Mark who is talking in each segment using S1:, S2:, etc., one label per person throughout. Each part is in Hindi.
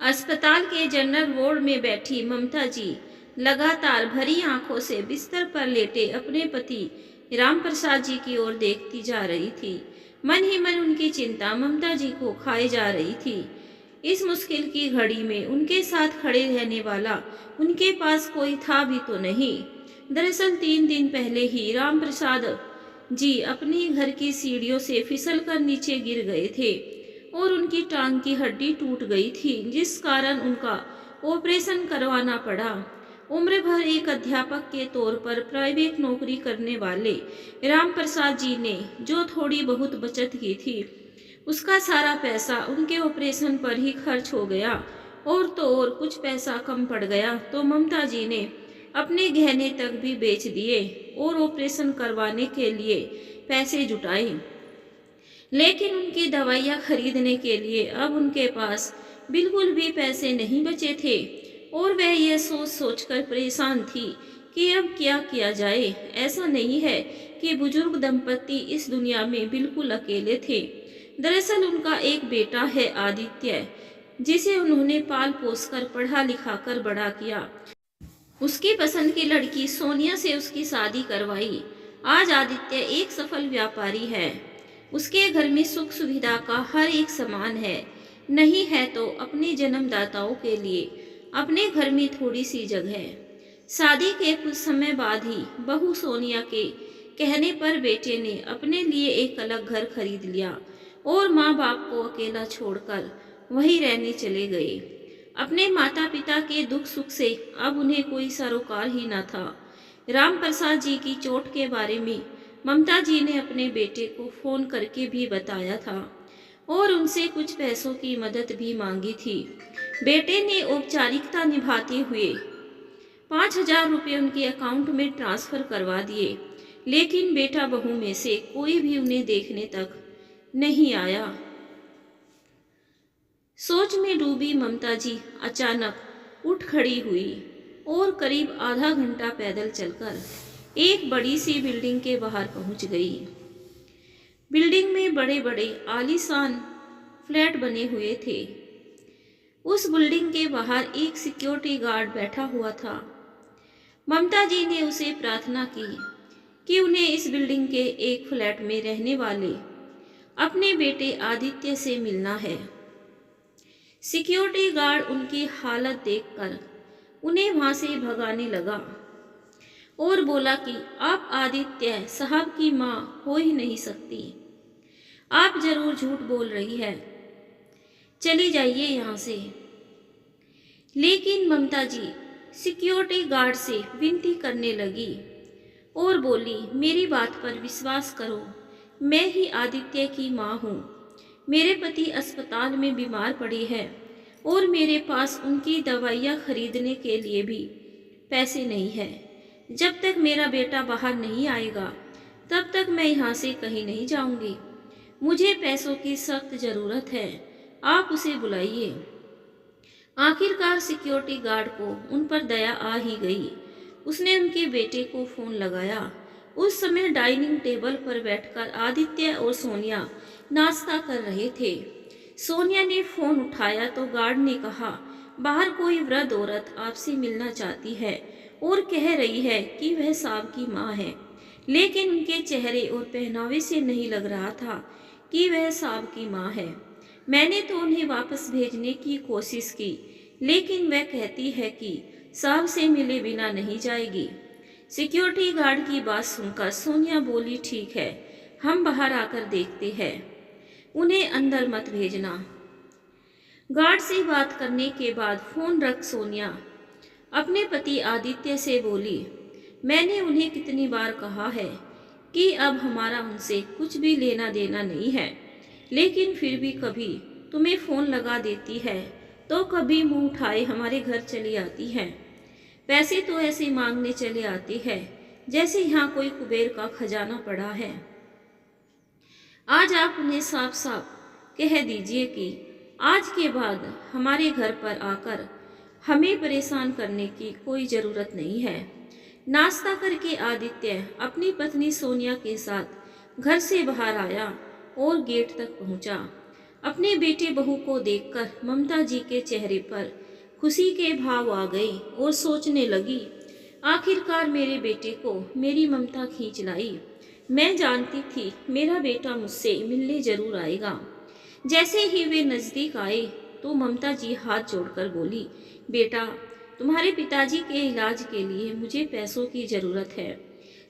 S1: अस्पताल के जनरल वार्ड में बैठी ममता जी लगातार भरी आंखों से बिस्तर पर लेटे अपने पति राम प्रसाद जी की ओर देखती जा रही थी। मन ही मन उनकी चिंता ममता जी को खाई जा रही थी। इस मुश्किल की घड़ी में उनके साथ खड़े रहने वाला उनके पास कोई था भी तो नहीं। दरअसल 3 दिन पहले ही राम प्रसाद जी अपने घर की सीढ़ियों से फिसलकर नीचे गिर गए थे और उनकी टांग की हड्डी टूट गई थी, जिस कारण उनका ऑपरेशन करवाना पड़ा। उम्र भर एक अध्यापक के तौर पर प्राइवेट नौकरी करने वाले राम प्रसाद जी ने जो थोड़ी बहुत बचत की थी, उसका सारा पैसा उनके ऑपरेशन पर ही खर्च हो गया। और तो और कुछ पैसा कम पड़ गया तो ममता जी ने अपने गहने तक भी बेच दिए और ऑपरेशन करवाने के लिए पैसे जुटाए। लेकिन उनकी दवाइयाँ खरीदने के लिए अब उनके पास बिल्कुल भी पैसे नहीं बचे थे और वह यह सोच सोचकर परेशान थी कि अब क्या किया जाए। ऐसा नहीं है कि बुजुर्ग दंपति इस दुनिया में बिल्कुल अकेले थे। दरअसल उनका एक बेटा है आदित्य, जिसे उन्होंने पाल पोस कर पढ़ा लिखा कर बड़ा किया। उसकी पसंद की लड़की सोनिया से उसकी शादी करवाई। आज आदित्य एक सफल व्यापारी है। उसके घर में सुख सुविधा का हर एक सामान है। नहीं है तो अपने जन्मदाताओं के लिए अपने घर में थोड़ी सी जगह। शादी के कुछ समय बाद ही बहू सोनिया के कहने पर बेटे ने अपने लिए एक अलग घर खरीद लिया और माँ बाप को अकेला छोड़कर वहीं रहने चले गए। अपने माता पिता के दुख सुख से अब उन्हें कोई सरोकार ही न था। राम प्रसाद जी की चोट के बारे में ममता जी ने अपने बेटे को फोन करके भी बताया था और उनसे कुछ पैसों की मदद भी मांगी थी। बेटे ने औपचारिकता निभाते हुए 5,000 रुपये उनके अकाउंट में ट्रांसफर करवा दिए, लेकिन बेटा बहू में से कोई भी उन्हें देखने तक नहीं आया। सोच में डूबी ममता जी अचानक उठ खड़ी हुई और करीब आधा घंटा पैदल चलकर एक बड़ी सी बिल्डिंग के बाहर पहुंच गई। बिल्डिंग में बड़े बड़े आलीशान फ्लैट बने हुए थे। उस बिल्डिंग के बाहर एक सिक्योरिटी गार्ड बैठा हुआ था। ममता जी ने उसे प्रार्थना की कि उन्हें इस बिल्डिंग के एक फ्लैट में रहने वाले अपने बेटे आदित्य से मिलना है। सिक्योरिटी गार्ड उनकी हालत देखकर उन्हें वहां से भगाने लगा और बोला कि आप आदित्य साहब की मां हो ही नहीं सकती। आप जरूर झूठ बोल रही है, चली जाइए यहाँ से। लेकिन ममता जी सिक्योरिटी गार्ड से विनती करने लगी और बोली, मेरी बात पर विश्वास करो, मैं ही आदित्य की माँ हूँ। मेरे पति अस्पताल में बीमार पड़े हैं और मेरे पास उनकी दवाइयाँ खरीदने के लिए भी पैसे नहीं है। जब तक मेरा बेटा बाहर नहीं आएगा तब तक मैं यहाँ से कहीं नहीं जाऊँगी। मुझे पैसों की सख्त ज़रूरत है, आप उसे बुलाइए। आखिरकार सिक्योरिटी गार्ड को उन पर दया आ ही गई। उसने उनके बेटे को फ़ोन लगाया। उस समय डाइनिंग टेबल पर बैठकर आदित्य और सोनिया नाश्ता कर रहे थे। सोनिया ने फ़ोन उठाया तो गार्ड ने कहा, बाहर कोई वृद्ध औरत आपसे मिलना चाहती है और कह रही है कि वह साहब की माँ है। लेकिन उनके चेहरे और पहनावे से नहीं लग रहा था कि वह साहब की माँ है। मैंने तो उन्हें वापस भेजने की कोशिश की, लेकिन वह कहती है कि साहब से मिले बिना नहीं जाएगी। सिक्योरिटी गार्ड की बात सुनकर सोनिया बोली, ठीक है, हम बाहर आकर देखते हैं, उन्हें अंदर मत भेजना। गार्ड से बात करने के बाद फ़ोन रख सोनिया अपने पति आदित्य से बोली, मैंने उन्हें कितनी बार कहा है कि अब हमारा उनसे कुछ भी लेना देना नहीं है, लेकिन फिर भी कभी तुम्हें फ़ोन लगा देती है तो कभी मुंह उठाए हमारे घर चली आती है। पैसे तो ऐसे मांगने चले आती है जैसे यहाँ कोई कुबेर का खजाना पड़ा है। आज आप उन्हें साफ साफ कह दीजिए कि आज के बाद हमारे घर पर आकर हमें परेशान करने की कोई ज़रूरत नहीं है। नाश्ता करके आदित्य अपनी पत्नी सोनिया के साथ घर से बाहर आया और गेट तक पहुंचा। अपने बेटे बहू को देखकर ममता जी के चेहरे पर खुशी के भाव आ गए और सोचने लगी, आखिरकार मेरे बेटे को मेरी ममता खींच लाई। मैं जानती थी मेरा बेटा मुझसे मिलने जरूर आएगा। जैसे ही वे नजदीक आए तो ममता जी हाथ जोड़कर बोली, बेटा, तुम्हारे पिताजी के इलाज के लिए मुझे पैसों की जरूरत है।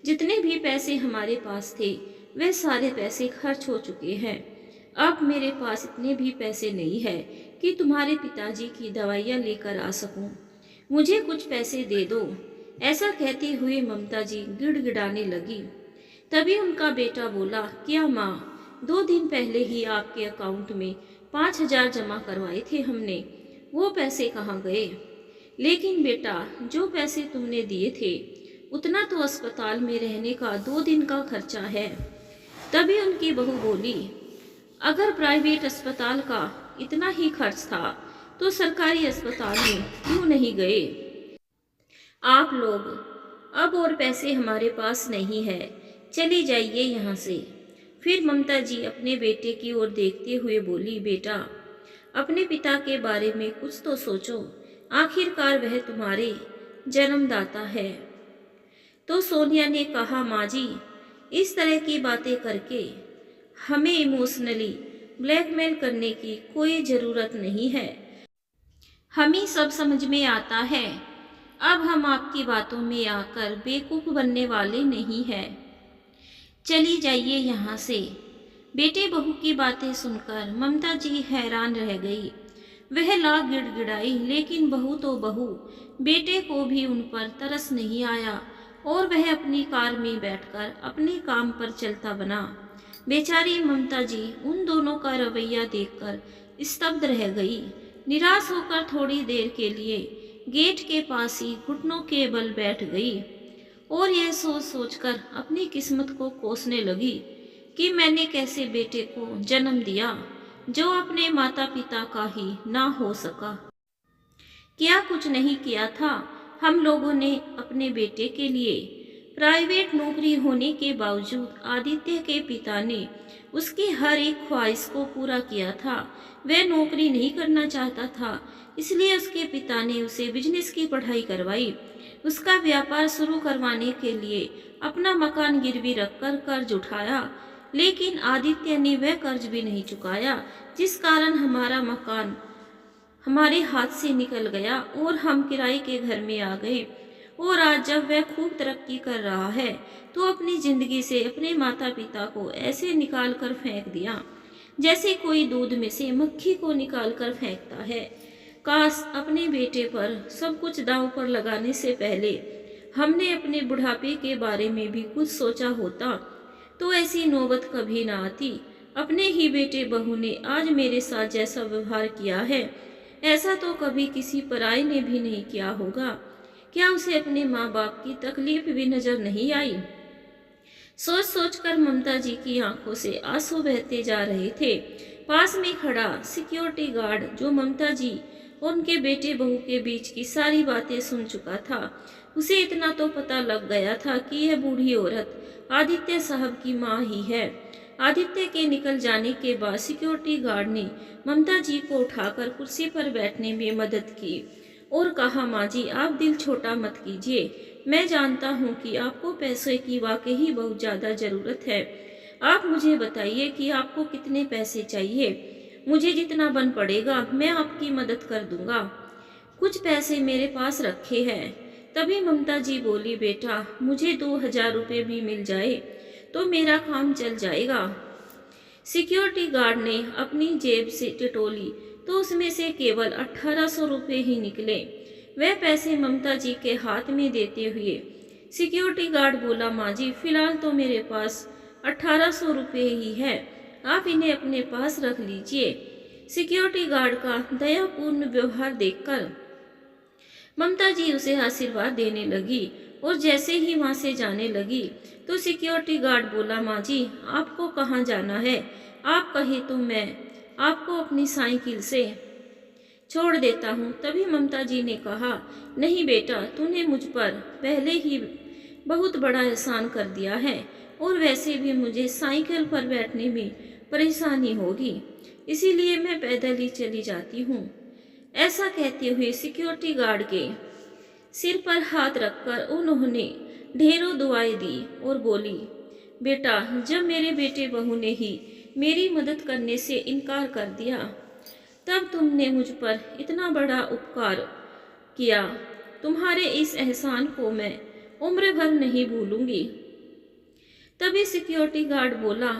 S1: जितने भी पैसे हमारे पास थे वे सारे पैसे खर्च हो चुके हैं। अब मेरे पास इतने भी पैसे नहीं है कि तुम्हारे पिताजी की दवाइयाँ लेकर आ सकूं। मुझे कुछ पैसे दे दो। ऐसा कहते हुए ममता जी गिड़गिड़ाने लगी। तभी उनका बेटा बोला, क्या माँ, 2 दिन पहले ही आपके अकाउंट में 5,000 जमा करवाए थे हमने, वो पैसे कहाँ गए? लेकिन बेटा, जो पैसे तुमने दिए थे उतना तो अस्पताल में रहने का 2 दिन का खर्चा है। तभी उनकी बहू बोली, अगर प्राइवेट अस्पताल का इतना ही खर्च था तो सरकारी अस्पताल में क्यों नहीं गए आप लोग? अब और पैसे हमारे पास नहीं है, चली जाइए यहाँ से। फिर ममता जी अपने बेटे की ओर देखते हुए बोली, बेटा, अपने पिता के बारे में कुछ तो सोचो, आखिरकार वह तुम्हारे जन्मदाता है। तो सोनिया ने कहा, माँ जी, इस तरह की बातें करके हमें इमोशनली ब्लैकमेल करने की कोई ज़रूरत नहीं है। हमें सब समझ में आता है। अब हम आपकी बातों में आकर बेवकूफ़ बनने वाले नहीं हैं। चली जाइए यहाँ से। बेटे बहू की बातें सुनकर ममता जी हैरान रह गई। वह लाख गिड़गिड़ाई, लेकिन बहू तो बहू, बेटे को भी उन पर तरस नहीं आया और वह अपनी कार में बैठकर अपने काम पर चलता बना। बेचारी ममता जी उन दोनों का रवैया देखकर स्तब्ध रह गई। निराश होकर थोड़ी देर के लिए गेट के पास ही घुटनों के बल बैठ गई और यह सोच सोचकर अपनी किस्मत को कोसने लगी कि मैंने कैसे बेटे को जन्म दिया जो अपने माता पिता का ही ना हो सका। क्या कुछ नहीं किया था हम लोगों ने अपने बेटे के लिए। प्राइवेट नौकरी होने के बावजूद आदित्य के पिता ने उसकी हर एक ख्वाहिश को पूरा किया था। वह नौकरी नहीं करना चाहता था, इसलिए उसके पिता ने उसे बिजनेस की पढ़ाई करवाई। उसका व्यापार शुरू करवाने के लिए अपना मकान गिरवी रखकर कर्ज उठाया, लेकिन आदित्य ने वह कर्ज भी नहीं चुकाया, जिस कारण हमारा मकान हमारे हाथ से निकल गया और हम किराए के घर में आ गए। और आज जब वह खूब तरक्की कर रहा है तो अपनी जिंदगी से अपने माता पिता को ऐसे निकाल कर फेंक दिया जैसे कोई दूध में से मक्खी को निकाल कर फेंकता है। काश अपने बेटे पर सब कुछ दांव पर लगाने से पहले हमने अपने बुढ़ापे के बारे में भी कुछ सोचा होता तो ऐसी नौबत कभी ना आती। अपने ही बेटे बहू ने आज मेरे साथ जैसा व्यवहार किया है, ऐसा तो कभी किसी पराये ने भी नहीं किया होगा। क्या उसे अपने माँ बाप की तकलीफ भी नजर नहीं आई? सोच सोच कर ममता जी की आंखों से आंसू बहते जा रहे थे। पास में खड़ा सिक्योरिटी गार्ड, जो ममता जी और उनके बेटे बहू के बीच की सारी बातें सुन चुका था, उसे इतना तो पता लग गया था कि यह बूढ़ी औरत आदित्य साहब की माँ ही है। आदित्य के निकल जाने के बाद सिक्योरिटी गार्ड ने ममता जी को उठाकर कुर्सी पर बैठने में मदद की और कहा, माँ जी, आप दिल छोटा मत कीजिए। मैं जानता हूँ कि आपको पैसे की वाकई बहुत ज़्यादा ज़रूरत है। आप मुझे बताइए कि आपको कितने पैसे चाहिए। मुझे जितना बन पड़ेगा मैं आपकी मदद कर दूंगा। कुछ पैसे मेरे पास रखे हैं। तभी ममता जी बोली, बेटा, मुझे 2,000 रुपये भी मिल जाए तो मेरा काम चल जाएगा। सिक्योरिटी गार्ड ने अपनी जेब से टटोली तो उसमें से केवल 1,800 रुपये ही निकले। वह पैसे ममता जी के हाथ में देते हुए सिक्योरिटी गार्ड बोला, माँ जी, फिलहाल तो मेरे पास 1,800 रुपये ही है, आप इन्हें अपने पास रख लीजिए। सिक्योरिटी गार्ड का दयापूर्ण व्यवहार देखकर ममता जी उसे आशीर्वाद देने लगी और जैसे ही वहाँ से जाने लगी तो सिक्योरिटी गार्ड बोला, माँ जी, आपको कहाँ जाना है? आप कहे तो मैं आपको अपनी साइकिल से छोड़ देता हूँ। तभी ममता जी ने कहा, नहीं बेटा, तूने मुझ पर पहले ही बहुत बड़ा एहसान कर दिया है और वैसे भी मुझे साइकिल पर बैठने में परेशानी होगी। इसीलिए मैं पैदल ही चली जाती हूँ। ऐसा कहते हुए सिक्योरिटी गार्ड के सिर पर हाथ रखकर उन्होंने ढेरों दुआएं दी और बोली, बेटा, जब मेरे बेटे बहू ने ही मेरी मदद करने से इनकार कर दिया, तब तुमने मुझ पर इतना बड़ा उपकार किया। तुम्हारे इस एहसान को मैं उम्र भर नहीं भूलूंगी। तभी सिक्योरिटी गार्ड बोला,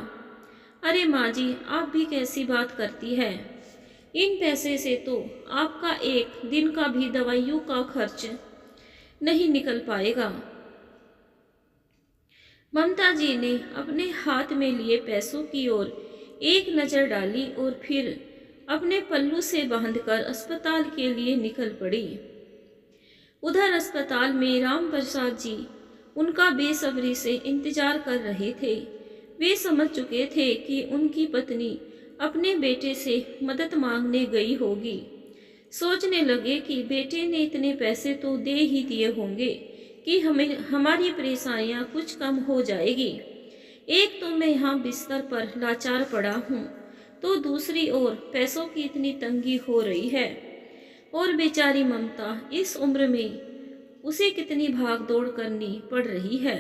S1: अरे माँ जी, आप भी कैसी बात करती है? इन पैसे से तो आपका एक दिन का भी दवाइयों का खर्च नहीं निकल पाएगा। ममता जी ने अपने हाथ में लिए पैसों की ओर एक नज़र डाली और फिर अपने पल्लू से बांधकर अस्पताल के लिए निकल पड़ी। उधर अस्पताल में राम प्रसाद जी उनका बेसब्री से इंतजार कर रहे थे। वे समझ चुके थे कि उनकी पत्नी अपने बेटे से मदद मांगने गई होगी। सोचने लगे कि बेटे ने इतने पैसे तो दे ही दिए होंगे कि हमारी परेशानियां कुछ कम हो जाएगी। एक तो मैं यहाँ बिस्तर पर लाचार पड़ा हूँ, तो दूसरी ओर पैसों की इतनी तंगी हो रही है। और बेचारी ममता, इस उम्र में उसे कितनी भाग दौड़ करनी पड़ रही है।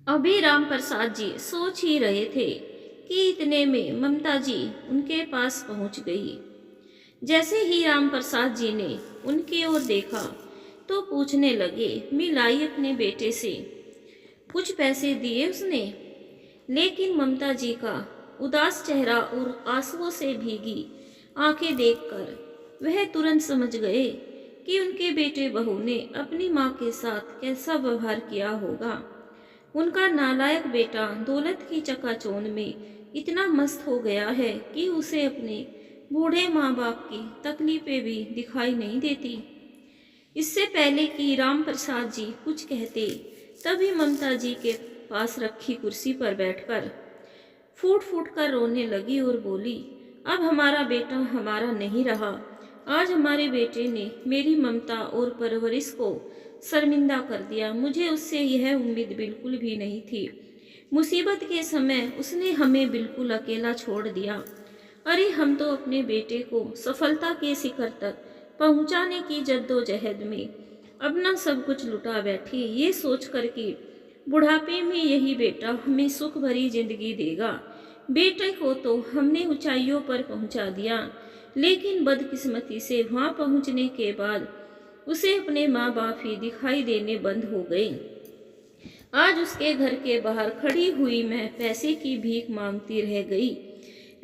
S1: अभी राम प्रसाद जी सोच ही रहे थे कि इतने में ममता जी उनके पास पहुंच गई। जैसे ही राम प्रसाद जी ने उनकी ओर देखा तो पूछने लगे, मिलाई अपने बेटे से कुछ पैसे दिए उसने? लेकिन ममता जी का उदास चेहरा और आंसुओं से भीगी आंखें देखकर वह तुरंत समझ गए कि उनके बेटे बहू ने अपनी माँ के साथ कैसा व्यवहार किया होगा। उनका नालायक बेटा दौलत की चकाचौंध में इतना मस्त हो गया है कि उसे अपने बूढ़े माँ बाप की तकलीफें भी दिखाई नहीं देती। इससे पहले कि राम प्रसाद जी कुछ कहते, तभी ममता जी के पास रखी कुर्सी पर बैठकर फूट फूट कर रोने लगी और बोली, अब हमारा बेटा हमारा नहीं रहा। आज हमारे बेटे ने मेरी ममता और परवरिश को शर्मिंदा कर दिया। मुझे उससे यह उम्मीद बिल्कुल भी नहीं थी। मुसीबत के समय उसने हमें बिल्कुल अकेला छोड़ दिया। अरे, हम तो अपने बेटे को सफलता के शिखर तक पहुंचाने की जद्दोजहद में अपना सब कुछ लुटा बैठी, ये सोच कर कि बुढ़ापे में यही बेटा हमें सुख भरी जिंदगी देगा। बेटे को तो हमने ऊंचाइयों पर पहुंचा दिया, लेकिन बदकिस्मती से वहां पहुंचने के बाद उसे अपने माँ बाप ही दिखाई देने बंद हो गए। आज उसके घर के बाहर खड़ी हुई मैं पैसे की भीख मांगती रह गई,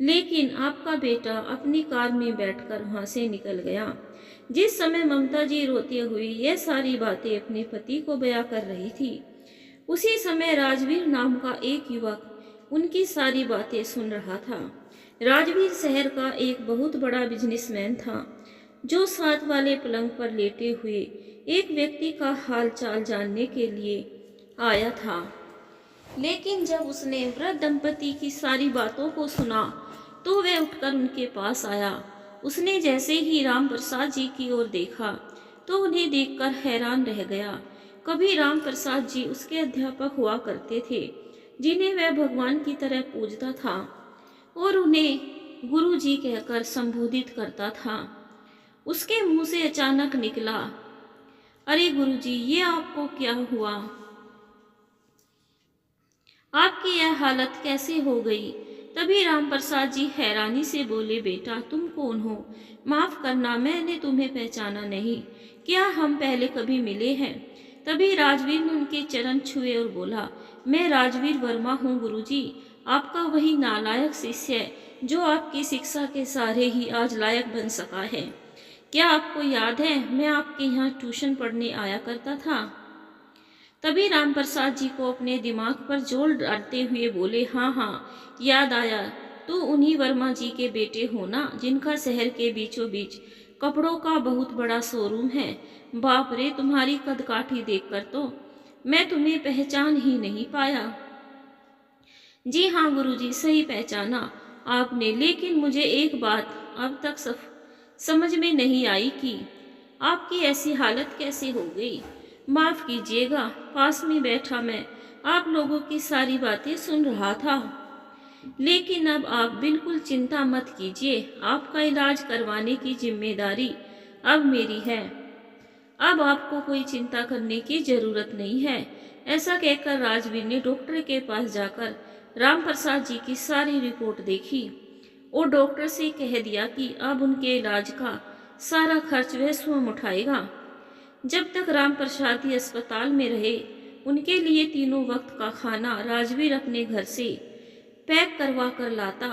S1: लेकिन आपका बेटा अपनी कार में बैठकर वहां से निकल गया। जिस समय ममता जी रोती हुई यह सारी बातें अपने पति को बयां कर रही थी, उसी समय राजवीर नाम का एक युवक उनकी सारी बातें सुन रहा था। राजवीर शहर का एक बहुत बड़ा बिजनेसमैन था, जो साथ वाले पलंग पर लेटे हुए एक व्यक्ति का हाल चाल जानने के लिए आया था। लेकिन जब उसने वृद्ध दंपति की सारी बातों को सुना तो वह उठकर उनके पास आया। उसने जैसे ही राम प्रसाद जी की ओर देखा तो उन्हें देखकर हैरान रह गया। कभी राम प्रसाद जी उसके अध्यापक हुआ करते थे, जिन्हें वह भगवान की तरह पूजता था और उन्हें गुरु जी कहकर संबोधित करता था। उसके मुंह से अचानक निकला, अरे गुरुजी, ये आपको क्या हुआ? आपकी यह हालत कैसे हो गई? तभी राम प्रसाद जी हैरानी से बोले, बेटा, तुम कौन हो? माफ करना, मैंने तुम्हें पहचाना नहीं। क्या हम पहले कभी मिले हैं? तभी राजवीर ने उनके चरण छुए और बोला, मैं राजवीर वर्मा हूँ गुरुजी, आपका वही नालायक शिष्य जो आपकी शिक्षा के सहारे ही आज लायक बन सका है। क्या आपको याद है, मैं आपके यहाँ ट्यूशन पढ़ने आया करता था? तभी राम प्रसाद जी को अपने दिमाग पर जोर डालते हुए बोले, हाँ हाँ, याद आया। तो उन्हीं वर्मा जी के बेटे हो ना, जिनका शहर के बीचों बीच कपड़ों का बहुत बड़ा शोरूम है। बाप रे, तुम्हारी कदकाठी देखकर तो मैं तुम्हें पहचान ही नहीं पाया। जी हाँ गुरुजी, सही पहचाना आपने, लेकिन मुझे एक बात अब तक समझ में नहीं आई कि आपकी ऐसी हालत कैसे हो गई। माफ कीजिएगा, पास में बैठा मैं आप लोगों की सारी बातें सुन रहा था। लेकिन अब आप बिल्कुल चिंता मत कीजिए, आपका इलाज करवाने की जिम्मेदारी अब मेरी है। अब आपको कोई चिंता करने की जरूरत नहीं है। ऐसा कहकर राजवीर ने डॉक्टर के पास जाकर राम प्रसाद जी की सारी रिपोर्ट देखी और डॉक्टर से कह दिया कि अब उनके इलाज का सारा खर्च वह स्वयं उठाएगा। जब तक राम प्रसाद जी अस्पताल में रहे, उनके लिए तीनों वक्त का खाना राजवीर अपने घर से पैक करवा कर लाता।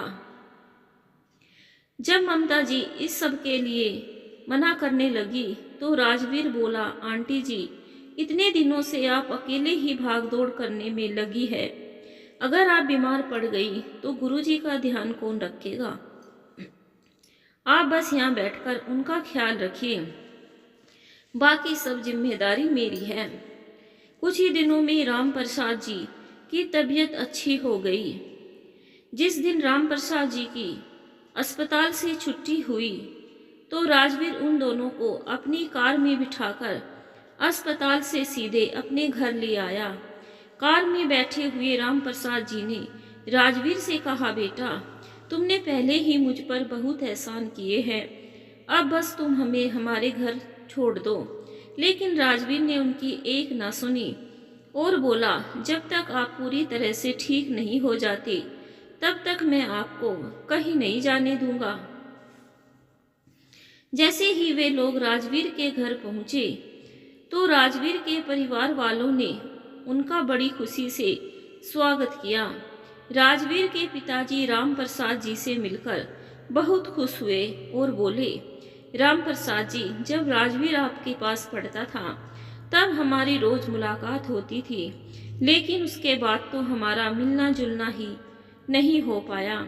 S1: जब ममता जी इस सब के लिए मना करने लगी तो राजवीर बोला, आंटी जी, इतने दिनों से आप अकेले ही भाग दौड़ करने में लगी है। अगर आप बीमार पड़ गई तो गुरुजी का ध्यान कौन रखेगा? आप बस यहाँ बैठकर उनका ख्याल रखिए, बाकी सब जिम्मेदारी मेरी है। कुछ ही दिनों में राम प्रसाद जी की तबीयत अच्छी हो गई। जिस दिन राम प्रसाद जी की अस्पताल से छुट्टी हुई तो राजवीर उन दोनों को अपनी कार में बिठाकर अस्पताल से सीधे अपने घर ले आया। कार में बैठे हुए राम प्रसाद जी ने राजवीर से कहा, बेटा, तुमने पहले ही मुझ पर बहुत एहसान किए हैं, अब बस तुम हमें हमारे घर छोड़ दो। लेकिन राजवीर ने उनकी एक ना सुनी और बोला, जब तक आप पूरी तरह से ठीक नहीं हो जाते तब तक मैं आपको कहीं नहीं जाने दूंगा। जैसे ही वे लोग राजवीर के घर पहुंचे तो राजवीर के परिवार वालों ने उनका बड़ी खुशी से स्वागत किया। राजवीर के पिताजी राम प्रसाद जी से मिलकर बहुत खुश हुए और बोले, राम प्रसाद जी, जब राजवीर आपके पास पढ़ता था तब हमारी रोज मुलाकात होती थी, लेकिन उसके बाद तो हमारा मिलना जुलना ही नहीं हो पाया।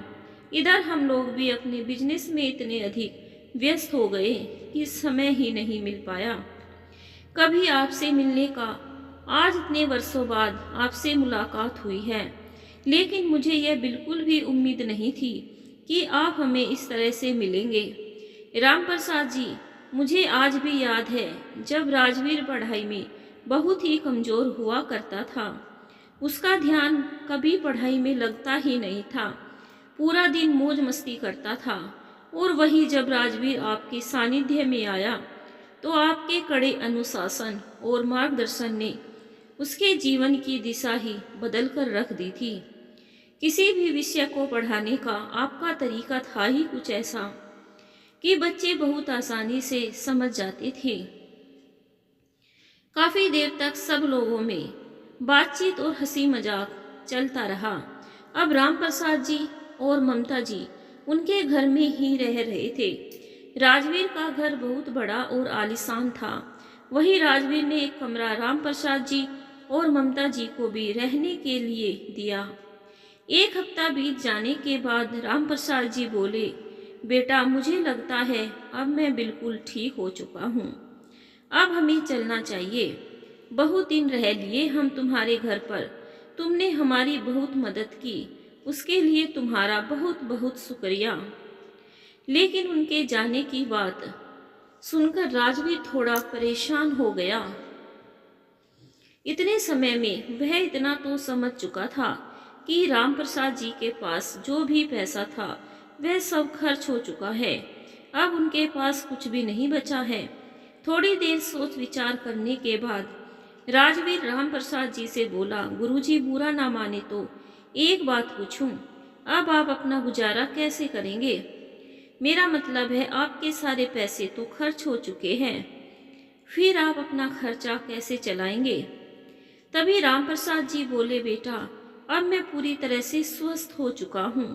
S1: इधर हम लोग भी अपने बिजनेस में इतने अधिक व्यस्त हो गए कि समय ही नहीं मिल पाया कभी आपसे मिलने का। आज इतने वर्षों बाद आपसे मुलाकात हुई है, लेकिन मुझे यह बिल्कुल भी उम्मीद नहीं थी कि आप हमें इस तरह से मिलेंगे। राम प्रसाद जी, मुझे आज भी याद है जब राजवीर पढ़ाई में बहुत ही कमज़ोर हुआ करता था। उसका ध्यान कभी पढ़ाई में लगता ही नहीं था, पूरा दिन मौज मस्ती करता था। और वही जब राजवीर आपके सानिध्य में आया तो आपके कड़े अनुशासन और मार्गदर्शन ने उसके जीवन की दिशा ही बदल कर रख दी थी। किसी भी विषय को पढ़ाने का आपका तरीका था ही कुछ ऐसा कि बच्चे बहुत आसानी से समझ जाते थे। काफी देर तक सब लोगों में बातचीत और हंसी मजाक चलता रहा। अब राम प्रसाद जी और ममता जी उनके घर में ही रह रहे थे। राजवीर का घर बहुत बड़ा और आलीशान था। वही राजवीर ने एक कमरा राम प्रसाद जी और ममता जी को भी रहने के लिए दिया। एक हफ्ता बीत जाने के बाद राम प्रसाद जी बोले, बेटा, मुझे लगता है अब मैं बिल्कुल ठीक हो चुका हूँ। अब हमें चलना चाहिए। बहुत दिन रह लिए हम तुम्हारे घर पर, तुमने हमारी बहुत मदद की, उसके लिए तुम्हारा बहुत बहुत शुक्रिया। लेकिन उनके जाने की बात सुनकर राजवीर थोड़ा परेशान हो गया। इतने समय में वह इतना तो समझ चुका था कि राम प्रसाद जी के पास जो भी पैसा था वह सब खर्च हो चुका है। अब उनके पास कुछ भी नहीं बचा है। थोड़ी देर सोच विचार करने के बाद राजवीर राम प्रसाद जी से बोला, गुरुजी बुरा ना माने तो एक बात पूछूं, अब आप अपना गुजारा कैसे करेंगे? मेरा मतलब है आपके सारे पैसे तो खर्च हो चुके हैं, फिर आप अपना खर्चा कैसे चलाएंगे? तभी राम प्रसाद जी बोले, बेटा, अब मैं पूरी तरह से स्वस्थ हो चुका हूँ,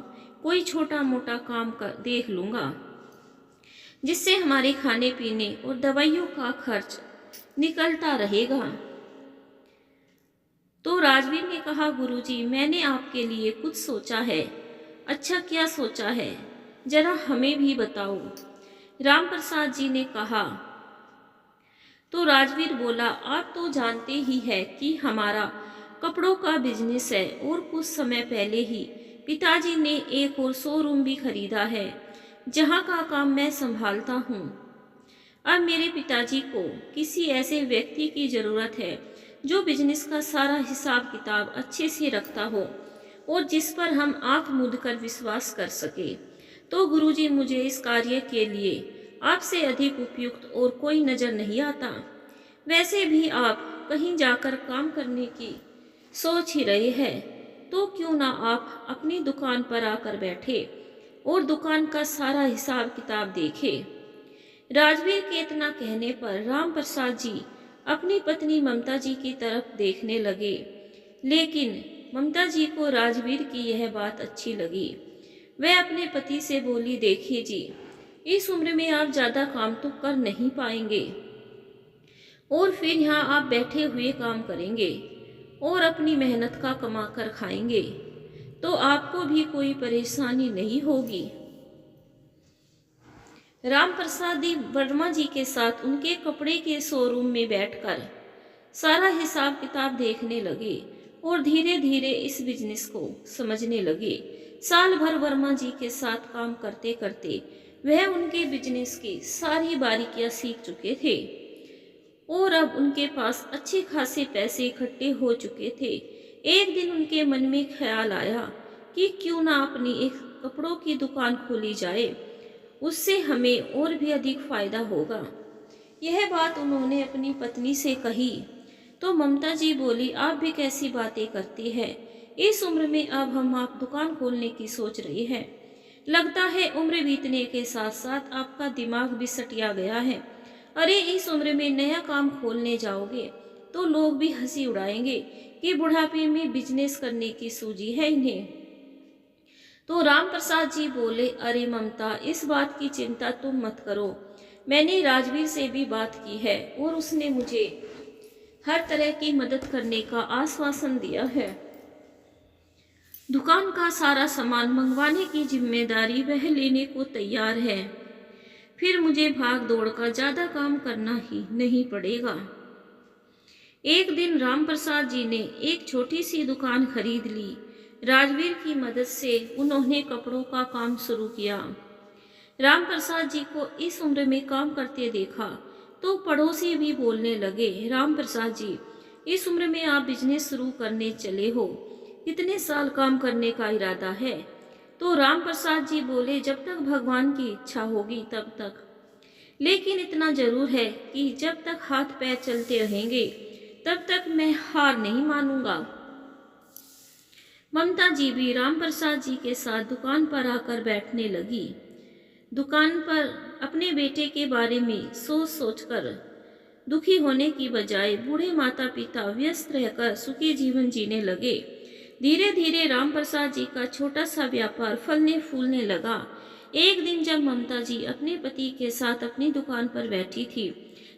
S1: कोई छोटा मोटा काम देख लूँगा जिससे हमारे खाने पीने और दवाइयों का खर्च निकलता रहेगा। तो राजवीर ने कहा, गुरुजी, मैंने आपके लिए कुछ सोचा है। अच्छा, क्या सोचा है? जरा हमें भी बताओ, राम प्रसाद जी ने कहा। तो राजवीर बोला, आप तो जानते ही है कि हमारा कपड़ों का बिजनेस है और कुछ समय पहले ही पिताजी ने एक और शोरूम भी खरीदा है जहाँ का काम मैं संभालता हूँ। अब मेरे पिताजी को किसी ऐसे व्यक्ति की ज़रूरत है जो बिजनेस का सारा हिसाब किताब अच्छे से रखता हो और जिस पर हम आंख मूंद कर विश्वास कर सके, तो गुरुजी मुझे इस कार्य के लिए आपसे अधिक उपयुक्त और कोई नजर नहीं आता। वैसे भी आप कहीं जाकर काम करने की सोच ही रहे हैं, तो क्यों ना आप अपनी दुकान पर आकर बैठे और दुकान का सारा हिसाब किताब देखें। राजवीर के इतना कहने पर राम प्रसाद जी अपनी पत्नी ममता जी की तरफ देखने लगे, लेकिन ममता जी को राजवीर की यह बात अच्छी लगी। वह अपने पति से बोली, देखिए जी, इस उम्र में आप ज़्यादा काम तो कर नहीं पाएंगे और फिर यहाँ आप बैठे हुए काम करेंगे और अपनी मेहनत का कमा कर खाएंगे, तो आपको भी कोई परेशानी नहीं होगी। राम प्रसाद वर्मा जी के साथ उनके कपड़े के शोरूम में बैठकर सारा हिसाब किताब देखने लगे और धीरे धीरे इस बिजनेस को समझने लगे। साल भर वर्मा जी के साथ काम करते करते वह उनके बिजनेस की सारी बारीकियां सीख चुके थे और अब उनके पास अच्छे खासे पैसे इकट्ठे हो चुके थे। एक दिन उनके मन में ख्याल आया कि क्यों ना अपनी एक कपड़ों की दुकान खोली जाए, उससे हमें और भी अधिक फायदा होगा। यह बात उन्होंने अपनी पत्नी से कही तो ममता जी बोली, आप भी कैसी बातें करती है, इस उम्र में अब हम आप दुकान खोलने की सोच रही है। लगता है उम्र बीतने के साथ साथ आपका दिमाग भी सटिया गया है। अरे इस उम्र में नया काम खोलने जाओगे तो लोग भी हंसी उड़ाएंगे कि बुढ़ापे में बिजनेस करने की सूझी है इन्हें। तो राम प्रसाद जी बोले, अरे ममता, इस बात की चिंता तुम मत करो, मैंने राजवीर से भी बात की है और उसने मुझे हर तरह की मदद करने का आश्वासन दिया है। दुकान का सारा सामान मंगवाने की जिम्मेदारी वह लेने को तैयार है। फिर मुझे भाग दौड़ का ज़्यादा काम करना ही नहीं पड़ेगा। एक दिन राम प्रसाद जी ने एक छोटी सी दुकान खरीद ली। राजवीर की मदद से उन्होंने कपड़ों का काम शुरू किया। राम प्रसाद जी को इस उम्र में काम करते देखा तो पड़ोसी भी बोलने लगे, राम प्रसाद जी, इस उम्र में आप बिजनेस शुरू करने चले हो, कितने साल काम करने का इरादा है? तो राम प्रसाद जी बोले, जब तक भगवान की इच्छा होगी तब तक, लेकिन इतना जरूर है कि जब तक हाथ पैर चलते रहेंगे तब तक मैं हार नहीं मानूंगा। ममता जी भी राम प्रसाद जी के साथ दुकान पर आकर बैठने लगी। दुकान पर अपने बेटे के बारे में सोच सोचकर दुखी होने की बजाय बूढ़े माता पिता व्यस्त रहकर सुखी जीवन जीने लगे। धीरे धीरे राम प्रसाद जी का छोटा सा व्यापार फलने फूलने लगा। एक दिन जब ममता जी अपने पति के साथ अपनी दुकान पर बैठी थी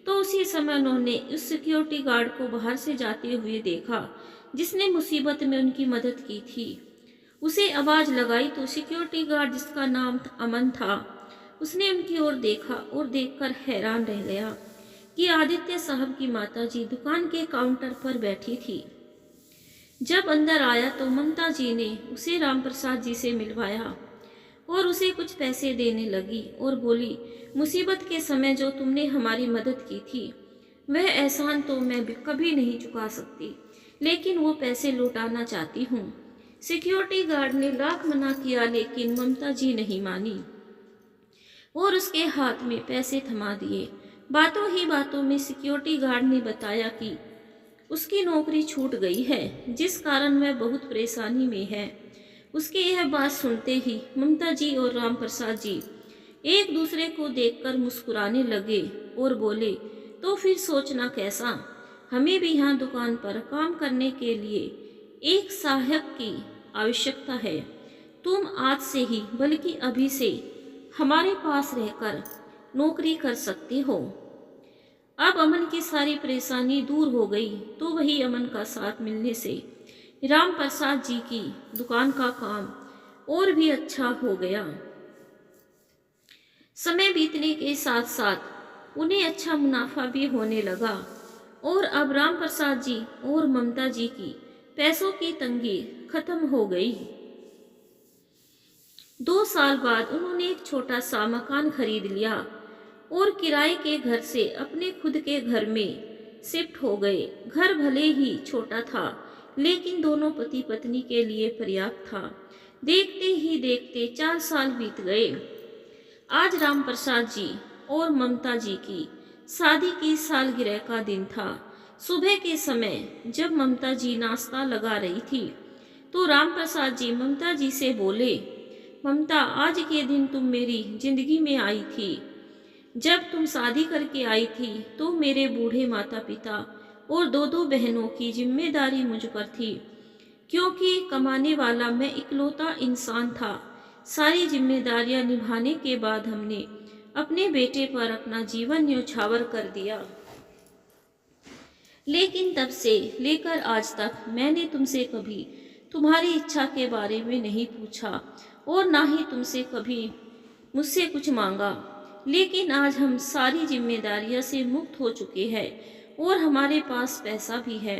S1: तो उसी समय उन्होंने उस सिक्योरिटी गार्ड को बाहर से जाते हुए देखा जिसने मुसीबत में उनकी मदद की थी। उसे आवाज लगाई तो सिक्योरिटी गार्ड, जिसका नाम अमन था, उसने उनकी ओर देखा और देखकर हैरान रह गया कि आदित्य साहब की माताजी दुकान के काउंटर पर बैठी थी। जब अंदर आया तो ममता जी ने उसे राम प्रसाद जी से मिलवाया और उसे कुछ पैसे देने लगी और बोली, मुसीबत के समय जो तुमने हमारी मदद की थी वह एहसान तो मैं कभी नहीं चुका सकती, लेकिन वो पैसे लौटाना चाहती हूँ। सिक्योरिटी गार्ड ने लाख मना किया लेकिन ममता जी नहीं मानी और उसके हाथ में पैसे थमा दिए। बातों ही बातों में सिक्योरिटी गार्ड ने बताया कि उसकी नौकरी छूट गई है, जिस कारण वह बहुत परेशानी में है। उसकी यह बात सुनते ही ममता जी और राम प्रसाद जी एक दूसरे को देखकर मुस्कुराने लगे और बोले, तो फिर सोचना कैसा, हमें भी यहाँ दुकान पर काम करने के लिए एक सहायक की आवश्यकता है। तुम आज से ही, बल्कि अभी से हमारे पास रहकर नौकरी कर सकते हो। अब अमन की सारी परेशानी दूर हो गई तो वही अमन का साथ मिलने से राम प्रसाद जी की दुकान का काम और भी अच्छा हो गया। समय बीतने के साथ साथ उन्हें अच्छा मुनाफा भी होने लगा और अब राम प्रसाद जी और ममता जी की पैसों की तंगी खत्म हो गई। 2 साल बाद उन्होंने एक छोटा सा मकान खरीद लिया और किराए के घर से अपने खुद के घर में शिफ्ट हो गए। घर भले ही छोटा था लेकिन दोनों पति पत्नी के लिए पर्याप्त था। देखते ही देखते 4 साल बीत गए। आज राम प्रसाद जी और ममता जी की शादी की सालगिरह का दिन था। सुबह के समय जब ममता जी नाश्ता लगा रही थी तो राम प्रसाद जी ममता जी से बोले, ममता, आज के दिन तुम मेरी जिंदगी में आई थी। जब तुम शादी करके आई थी तो मेरे बूढ़े माता पिता और दो दो बहनों की जिम्मेदारी मुझ पर थी, क्योंकि कमाने वाला मैं इकलौता इंसान था। सारी जिम्मेदारियां निभाने के बाद हमने अपने बेटे पर अपना जीवन न्यौछावर कर दिया। लेकिन तब से लेकर आज तक मैंने तुमसे कभी तुम्हारी इच्छा के बारे में नहीं पूछा और ना ही तुमसे कभी मुझसे कुछ मांगा। लेकिन आज हम सारी जिम्मेदारियों से मुक्त हो चुके हैं और हमारे पास पैसा भी है।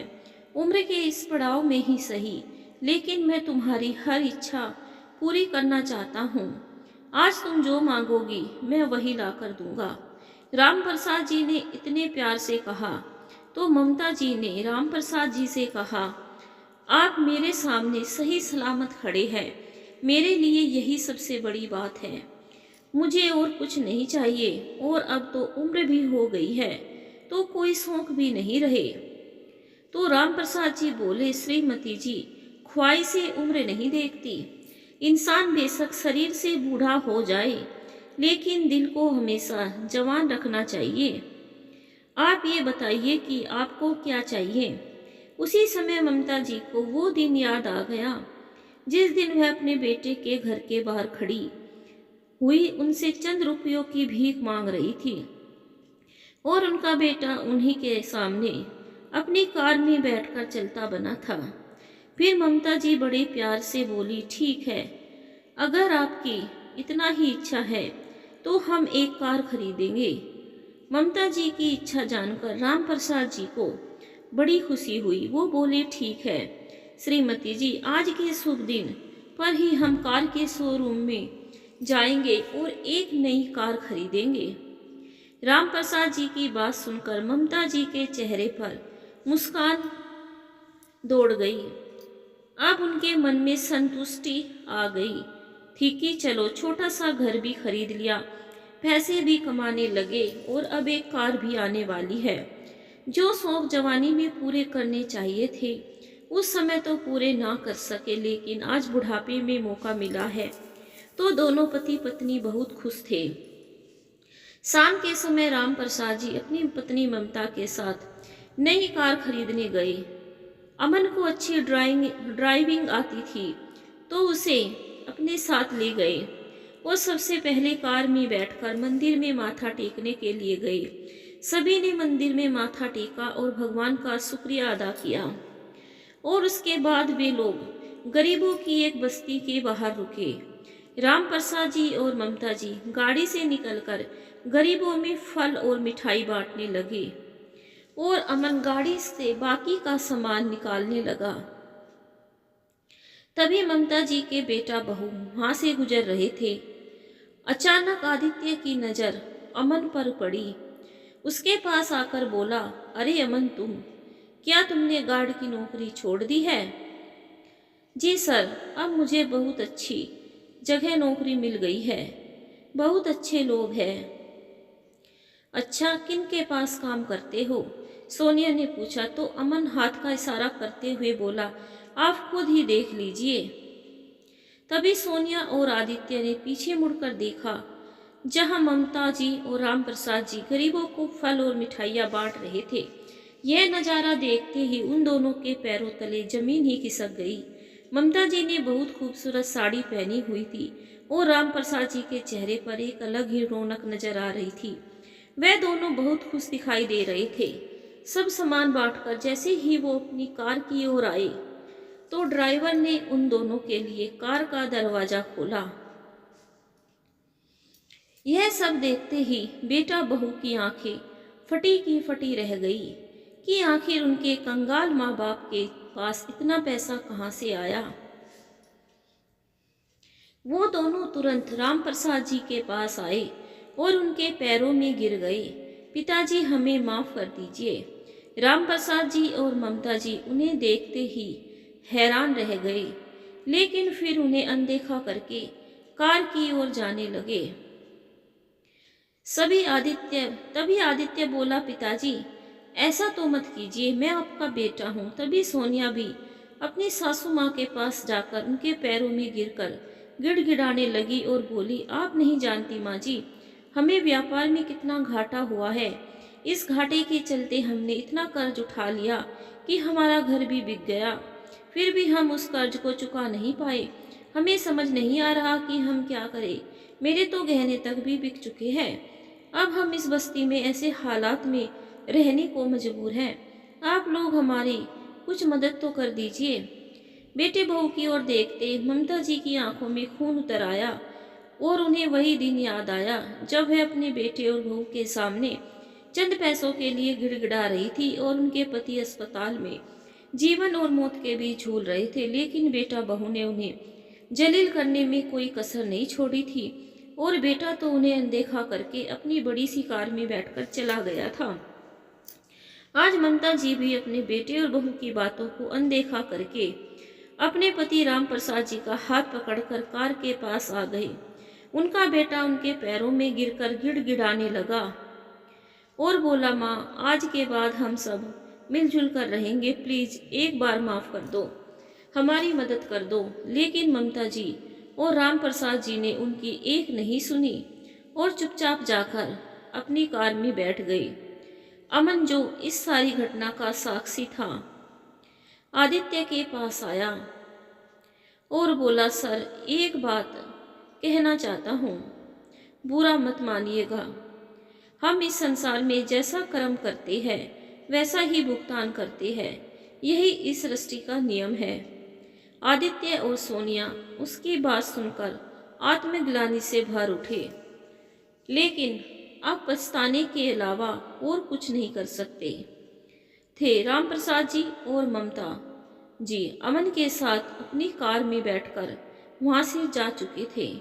S1: उम्र के इस पड़ाव में ही सही, लेकिन मैं तुम्हारी हर इच्छा पूरी करना चाहता हूँ। आज तुम जो मांगोगी मैं वही ला कर दूंगा। राम प्रसाद जी ने इतने प्यार से कहा तो ममता जी ने राम प्रसाद जी से कहा, आप मेरे सामने सही सलामत खड़े हैं। मेरे लिए यही सबसे बड़ी बात है। मुझे और कुछ नहीं चाहिए और अब तो उम्र भी हो गई है तो कोई शौक भी नहीं रहे। तो राम प्रसाद जी बोले, श्रीमती जी, ख्वाहिशें उम्र नहीं देखती। इंसान बेशक शरीर से बूढ़ा हो जाए लेकिन दिल को हमेशा जवान रखना चाहिए। आप ये बताइए कि आपको क्या चाहिए। उसी समय ममता जी को वो दिन याद आ गया जिस दिन वह अपने बेटे के घर के बाहर खड़ी हुई उनसे चंद रुपयों की भीख मांग रही थी और उनका बेटा उन्हीं के सामने अपनी कार में बैठकर चलता बना था। फिर ममता जी बड़े प्यार से बोली, ठीक है, अगर आपकी इतना ही इच्छा है तो हम एक कार खरीदेंगे। ममता जी की इच्छा जानकर राम प्रसाद जी को बड़ी खुशी हुई। वो बोले, ठीक है श्रीमती जी, आज के शुभ दिन पर ही हम कार के शोरूम में जाएंगे और एक नई कार खरीदेंगे। राम प्रसाद जी की बात सुनकर ममता जी के चेहरे पर मुस्कान दौड़ गई। अब उनके मन में संतुष्टि आ गई थी कि चलो छोटा सा घर भी खरीद लिया, पैसे भी कमाने लगे और अब एक कार भी आने वाली है। जो शौक जवानी में पूरे करने चाहिए थे उस समय तो पूरे ना कर सके, लेकिन आज बुढ़ापे में मौका मिला है तो दोनों पति पत्नी बहुत खुश थे। शाम के समय राम प्रसाद जी अपनी पत्नी ममता के साथ नई कार खरीदने गए। अमन को अच्छी ड्राइविंग आती थी तो उसे अपने साथ ले गए और सबसे पहले कार में बैठकर मंदिर में माथा टेकने के लिए गए। सभी ने मंदिर में माथा टेका और भगवान का शुक्रिया अदा किया और उसके बाद वे लोग गरीबों की एक बस्ती के बाहर रुके। राम प्रसाद जी और ममता जी गाड़ी से निकलकर गरीबों में फल और मिठाई बांटने लगे और अमन गाड़ी से बाकी का सामान निकालने लगा। तभी ममता जी के बेटा बहू वहां से गुजर रहे थे। अचानक आदित्य की नजर अमन पर पड़ी। उसके पास आकर बोला, अरे अमन, क्या तुमने गार्ड की नौकरी छोड़ दी है? जी सर, अब मुझे बहुत अच्छी जगह नौकरी मिल गई है, बहुत अच्छे लोग हैं। अच्छा, किन के पास काम करते हो? सोनिया ने पूछा तो अमन हाथ का इशारा करते हुए बोला, आप खुद ही देख लीजिए। तभी सोनिया और आदित्य ने पीछे मुड़कर देखा जहां ममता जी और राम प्रसाद जी गरीबों को फल और मिठाइयाँ बांट रहे थे। यह नज़ारा देखते ही उन दोनों के पैरों तले जमीन ही खिसक गई। ममता जी ने बहुत खूबसूरत साड़ी पहनी हुई थी और राम प्रसाद जी के चेहरे पर एक अलग ही रौनक नजर आ रही थी। वह दोनों बहुत खुश दिखाई दे रहे थे। सब सामान बांटकर जैसे ही वो अपनी कार की ओर आए तो ड्राइवर ने उन दोनों के लिए कार का दरवाजा खोला। यह सब देखते ही बेटा बहू की आंखें फटी की फटी रह गई कि आखिर उनके कंगाल माँ बाप के पास इतना पैसा कहाँ से आया। वो दोनों तुरंत राम प्रसाद जी के पास आए और उनके पैरों में गिर गए। पिताजी, हमें माफ कर दीजिए। राम प्रसाद जी और ममता जी उन्हें देखते ही हैरान रह गए, लेकिन फिर उन्हें अनदेखा करके कार की ओर जाने लगे। तभी आदित्य बोला, पिताजी ऐसा तो मत कीजिए, मैं आपका बेटा हूँ। तभी सोनिया भी अपनी सासू माँ के पास जाकर उनके पैरों में गिरकर गिड़गिड़ाने लगी और बोली, आप नहीं जानती माँ जी, हमें व्यापार में कितना घाटा हुआ है। इस घाटे के चलते हमने इतना कर्ज उठा लिया कि हमारा घर भी बिक गया। फिर भी हम उस कर्ज को चुका नहीं पाए। हमें समझ नहीं आ रहा कि हम क्या करें। मेरे तो गहने तक भी बिक चुके हैं। अब हम इस बस्ती में ऐसे हालात में रहने को मजबूर हैं। आप लोग हमारी कुछ मदद तो कर दीजिए। बेटे बहू की ओर देखते ममता जी की आंखों में खून उतर आया और उन्हें वही दिन याद आया जब वह अपने बेटे और बहू के सामने चंद पैसों के लिए गिड़गिड़ा रही थी और उनके पति अस्पताल में जीवन और मौत के बीच झूल रहे थे। लेकिन बेटा बहू ने उन्हें जलील करने में कोई कसर नहीं छोड़ी थी और बेटा तो उन्हें अनदेखा करके अपनी बड़ी सी कार में बैठकर चला गया था। आज ममता जी भी अपने बेटे और बहू की बातों को अनदेखा करके अपने पति राम प्रसाद जी का हाथ पकड़कर कार के पास आ गई। उनका बेटा उनके पैरों में गिरकर गिड़गिड़ाने लगा और बोला, माँ आज के बाद हम सब मिलजुल कर रहेंगे, प्लीज एक बार माफ कर दो, हमारी मदद कर दो। लेकिन ममता जी और राम प्रसाद जी ने उनकी एक नहीं सुनी और चुपचाप जाकर अपनी कार में बैठ गई। अमन जो इस सारी घटना का साक्षी था, आदित्य के पास आया और बोला, सर एक बात कहना चाहता हूँ, बुरा मत मानिएगा। हम इस संसार में जैसा कर्म करते हैं वैसा ही भुगतान करते हैं, यही इस सृष्टि का नियम है। आदित्य और सोनिया उसकी बात सुनकर आत्मग्लानि से भर उठे, लेकिन अब पछताने के अलावा और कुछ नहीं कर सकते थे। राम प्रसाद जी और ममता जी अमन के साथ अपनी कार में बैठकर वहां से जा चुके थे।